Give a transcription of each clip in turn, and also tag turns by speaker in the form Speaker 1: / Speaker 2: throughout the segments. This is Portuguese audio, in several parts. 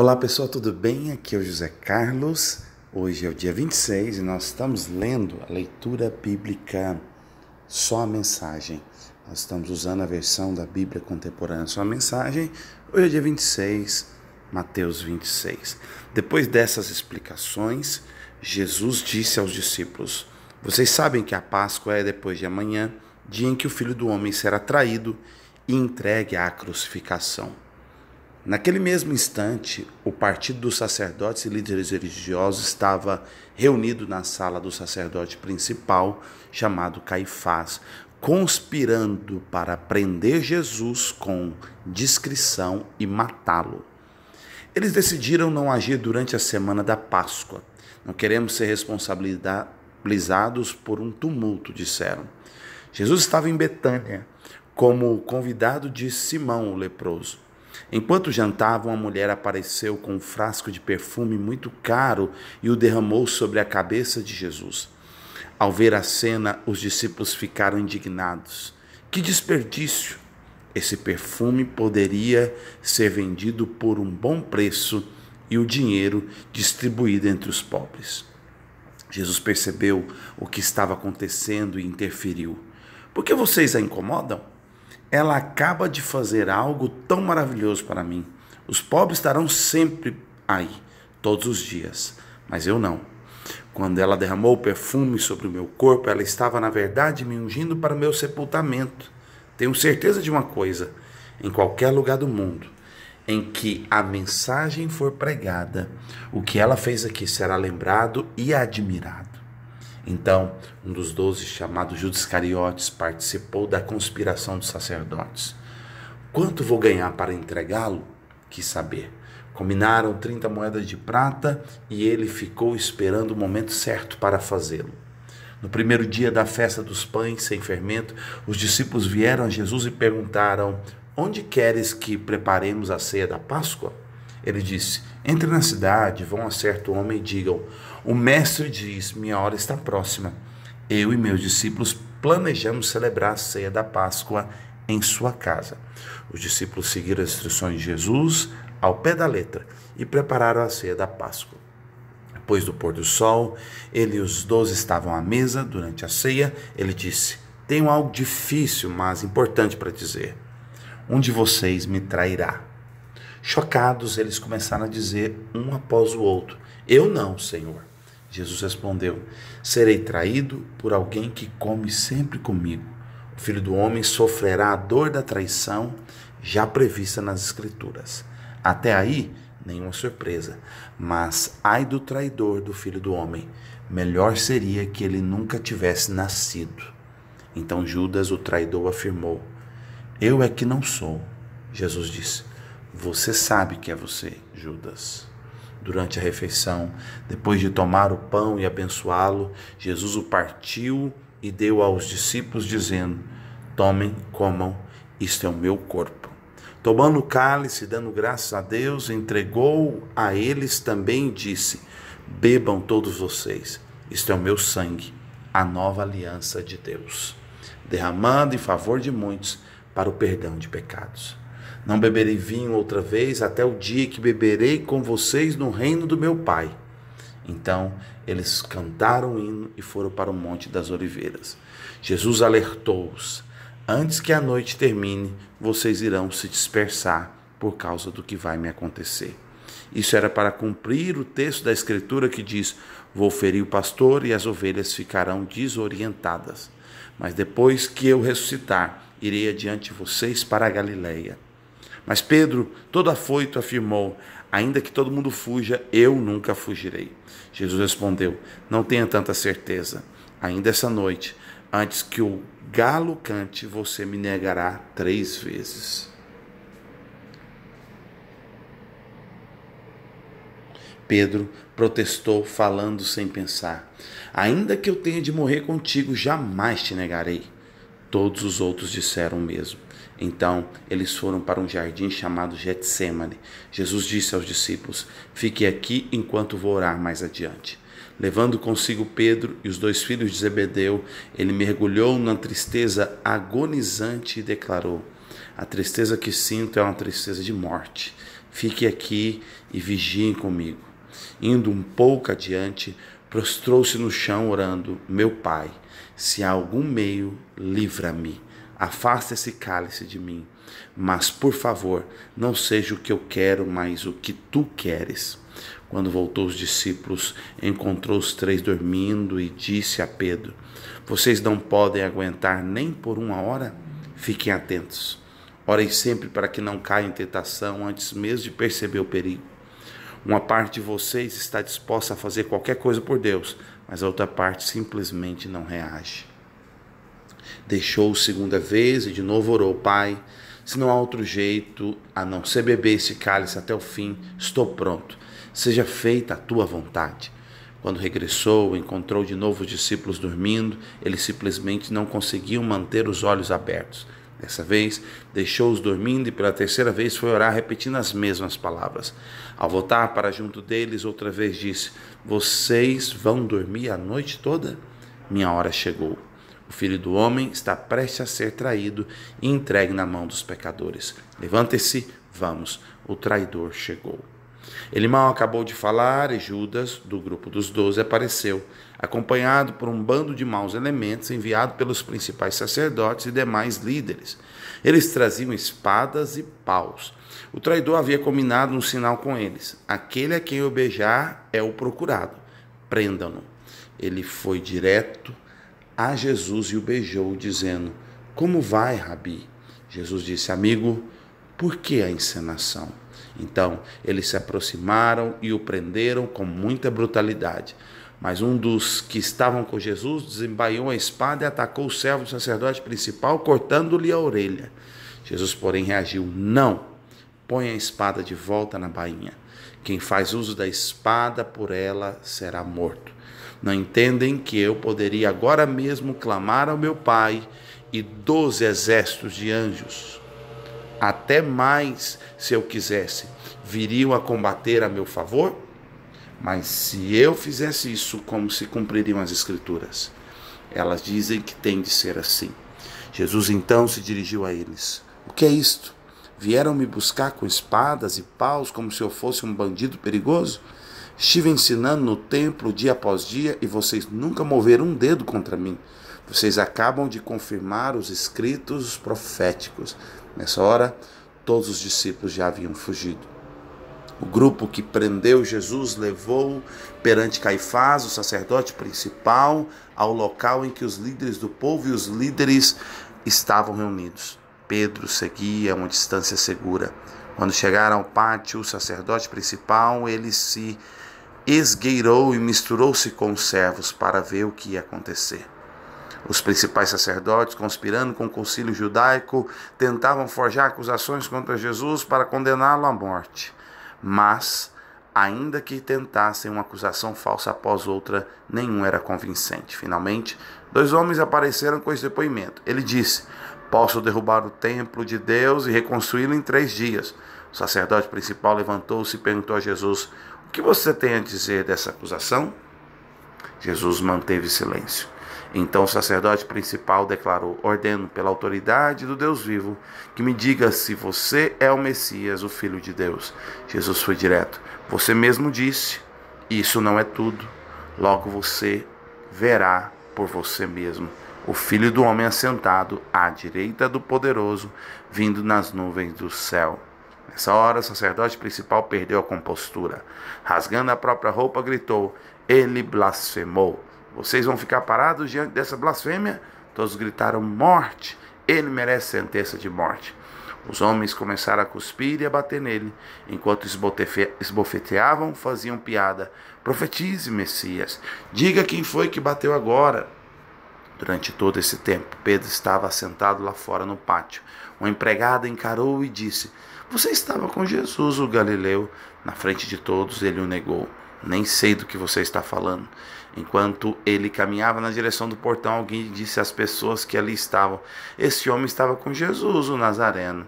Speaker 1: Olá pessoal, tudo bem? Aqui é o José Carlos. Hoje é o dia 26 e nós estamos lendo a leitura bíblica Só a Mensagem. Nós estamos usando a versão da Bíblia Contemporânea Só a Mensagem. Hoje é dia 26, Mateus 26. Depois dessas explicações, Jesus disse aos discípulos: Vocês sabem que a Páscoa é depois de amanhã, dia em que o Filho do Homem será traído e entregue à crucificação. Naquele mesmo instante, o partido dos sacerdotes e líderes religiosos estava reunido na sala do sacerdote principal, chamado Caifás, conspirando para prender Jesus com discrição e matá-lo. Eles decidiram não agir durante a semana da Páscoa. Não queremos ser responsabilizados por um tumulto, disseram. Jesus estava em Betânia como convidado de Simão, o leproso. Enquanto jantavam, uma mulher apareceu com um frasco de perfume muito caro e o derramou sobre a cabeça de Jesus. Ao ver a cena, os discípulos ficaram indignados. Que desperdício! Esse perfume poderia ser vendido por um bom preço e o dinheiro distribuído entre os pobres. Jesus percebeu o que estava acontecendo e interferiu. Por que vocês a incomodam? Ela acaba de fazer algo tão maravilhoso para mim. Os pobres estarão sempre aí, todos os dias, mas eu não. Quando ela derramou o perfume sobre o meu corpo, ela estava, na verdade, me ungindo para o meu sepultamento. Tenho certeza de uma coisa: em qualquer lugar do mundo em que a mensagem for pregada, o que ela fez aqui será lembrado e admirado. Então, um dos 12, chamado Judas Iscariotes, participou da conspiração dos sacerdotes. Quanto vou ganhar para entregá-lo? Quis saber. Combinaram 30 moedas de prata e ele ficou esperando o momento certo para fazê-lo. No primeiro dia da festa dos pães sem fermento, os discípulos vieram a Jesus e perguntaram: Onde queres que preparemos a ceia da Páscoa? Ele disse: Entre na cidade, vão a certo homem e digam: O mestre diz, minha hora está próxima. Eu e meus discípulos planejamos celebrar a ceia da Páscoa em sua casa. Os discípulos seguiram as instruções de Jesus ao pé da letra e prepararam a ceia da Páscoa. Depois do pôr do sol, ele e os 12 estavam à mesa. Durante a ceia, ele disse: Tenho algo difícil, mas importante para dizer. Um de vocês me trairá. Chocados, eles começaram a dizer um após o outro: Eu não, Senhor. Jesus respondeu: Serei traído por alguém que come sempre comigo. O Filho do Homem sofrerá a dor da traição já prevista nas Escrituras. Até aí, nenhuma surpresa. Mas ai do traidor do Filho do Homem. Melhor seria que ele nunca tivesse nascido. Então Judas, o traidor, afirmou: Eu é que não sou. Jesus disse: Você sabe que é você, Judas. Durante a refeição, depois de tomar o pão e abençoá-lo, Jesus o partiu e deu aos discípulos, dizendo: Tomem, comam, isto é o meu corpo. Tomando o cálice, dando graças a Deus, entregou a eles também e disse: Bebam todos vocês, isto é o meu sangue, a nova aliança de Deus, derramado em favor de muitos para o perdão de pecados. Não beberei vinho outra vez até o dia que beberei com vocês no reino do meu Pai. Então eles cantaram o hino e foram para o Monte das Oliveiras. Jesus alertou-os: Antes que a noite termine, vocês irão se dispersar por causa do que vai me acontecer. Isso era para cumprir o texto da Escritura que diz: Vou ferir o pastor e as ovelhas ficarão desorientadas. Mas depois que eu ressuscitar, irei adiante de vocês para a Galileia. Mas Pedro, todo afoito, afirmou: Ainda que todo mundo fuja, eu nunca fugirei. Jesus respondeu: Não tenha tanta certeza. Ainda essa noite, antes que o galo cante, você me negará 3 vezes. Pedro protestou, falando sem pensar: Ainda que eu tenha de morrer contigo, jamais te negarei. Todos os outros disseram o mesmo. Então eles foram para um jardim chamado Getsêmani. Jesus disse aos discípulos: Fique aqui enquanto vou orar mais adiante. Levando consigo Pedro e os 2 filhos de Zebedeu, ele mergulhou na tristeza agonizante e declarou: A tristeza que sinto é uma tristeza de morte. Fique aqui e vigiem comigo. Indo um pouco adiante, prostrou-se no chão orando: Meu Pai, se há algum meio, livra-me. Afasta esse cálice de mim. Mas, por favor, não seja o que eu quero, mas o que tu queres. Quando voltou os discípulos, encontrou os 3 dormindo e disse a Pedro: Vocês não podem aguentar nem por 1 hora? Fiquem atentos. Orem sempre para que não caia em tentação antes mesmo de perceber o perigo. Uma parte de vocês está disposta a fazer qualquer coisa por Deus, mas a outra parte simplesmente não reage. Deixou-o 2ª vez e de novo orou: Pai, se não há outro jeito a não ser beber esse cálice até o fim, estou pronto. Seja feita a tua vontade. Quando regressou, encontrou de novo os discípulos dormindo. Eles simplesmente não conseguiam manter os olhos abertos. Dessa vez, deixou-os dormindo e pela 3ª vez foi orar repetindo as mesmas palavras. Ao voltar para junto deles, outra vez disse: Vocês vão dormir a noite toda? Minha hora chegou. O Filho do Homem está prestes a ser traído e entregue na mão dos pecadores. Levante-se, vamos, o traidor chegou. Ele mal acabou de falar e Judas, do grupo dos 12, apareceu, acompanhado por um bando de maus elementos enviado pelos principais sacerdotes e demais líderes. Eles traziam espadas e paus. O traidor havia combinado um sinal com eles: aquele a quem eu beijar é o procurado. Prendam-no. Ele foi direto a Jesus e o beijou, dizendo: Como vai, Rabi? Jesus disse: Amigo, por que a encenação? Então eles se aproximaram e o prenderam com muita brutalidade. Mas um dos que estavam com Jesus desembaiou a espada e atacou o servo do sacerdote principal, cortando-lhe a orelha. Jesus, porém, reagiu: Não, ponha a espada de volta na bainha. Quem faz uso da espada, por ela será morto. Não entendem que eu poderia agora mesmo clamar ao meu Pai e 12 exércitos de anjos, até mais se eu quisesse, viriam a combater a meu favor? Mas se eu fizesse isso, como se cumpririam as Escrituras? Elas dizem que tem de ser assim. Jesus então se dirigiu a eles: O que é isto? Vieram me buscar com espadas e paus como se eu fosse um bandido perigoso? Estive ensinando no templo dia após dia e vocês nunca moveram um dedo contra mim. Vocês acabam de confirmar os escritos proféticos. Nessa hora, todos os discípulos já haviam fugido. O grupo que prendeu Jesus levou-o perante Caifás, o sacerdote principal, ao local em que os líderes do povo e os líderes estavam reunidos. Pedro seguia a uma distância segura. Quando chegaram ao pátio, o sacerdote principal, ele se esgueirou e misturou-se com os servos para ver o que ia acontecer. Os principais sacerdotes, conspirando com o concílio judaico, tentavam forjar acusações contra Jesus para condená-lo à morte. Mas, ainda que tentassem uma acusação falsa após outra, nenhum era convincente. Finalmente, 2 homens apareceram com esse depoimento. Ele disse: Posso derrubar o templo de Deus e reconstruí-lo em 3 dias. O sacerdote principal levantou-se e perguntou a Jesus: O que você tem a dizer dessa acusação? Jesus manteve silêncio. Então o sacerdote principal declarou: Ordeno pela autoridade do Deus vivo que me diga se você é o Messias, o Filho de Deus. Jesus foi direto: Você mesmo disse, isso não é tudo. Logo você verá por você mesmo o Filho do Homem assentado à direita do Poderoso, vindo nas nuvens do céu. Nessa hora, o sacerdote principal perdeu a compostura. Rasgando a própria roupa, gritou: Ele blasfemou. Vocês vão ficar parados diante dessa blasfêmia? Todos gritaram: Morte! Ele merece sentença de morte. Os homens começaram a cuspir e a bater nele. Enquanto esbofeteavam, faziam piada: Profetize, Messias. Diga quem foi que bateu agora. Durante todo esse tempo, Pedro estava assentado lá fora no pátio. Uma empregada encarou-o e disse: Você estava com Jesus, o Galileu. Na frente de todos, ele o negou. Nem sei do que você está falando. Enquanto ele caminhava na direção do portão, alguém disse às pessoas que ali estavam: Esse homem estava com Jesus, o Nazareno.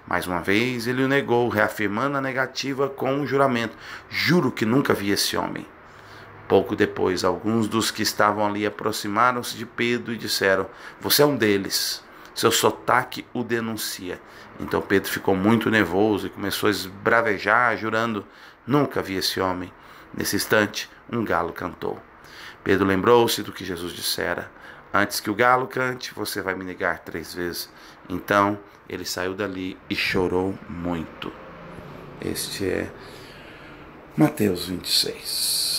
Speaker 1: Mais uma vez, ele o negou, reafirmando a negativa com um juramento: Juro que nunca vi esse homem. Pouco depois, alguns dos que estavam ali aproximaram-se de Pedro e disseram: Você é um deles. seu sotaque o denuncia. Então Pedro ficou muito nervoso e começou a esbravejar, jurando: nunca vi esse homem. Nesse instante, um galo cantou. Pedro lembrou-se do que Jesus dissera: antes que o galo cante, você vai me negar 3 vezes. Então ele saiu dali e chorou muito. Este é Mateus 26.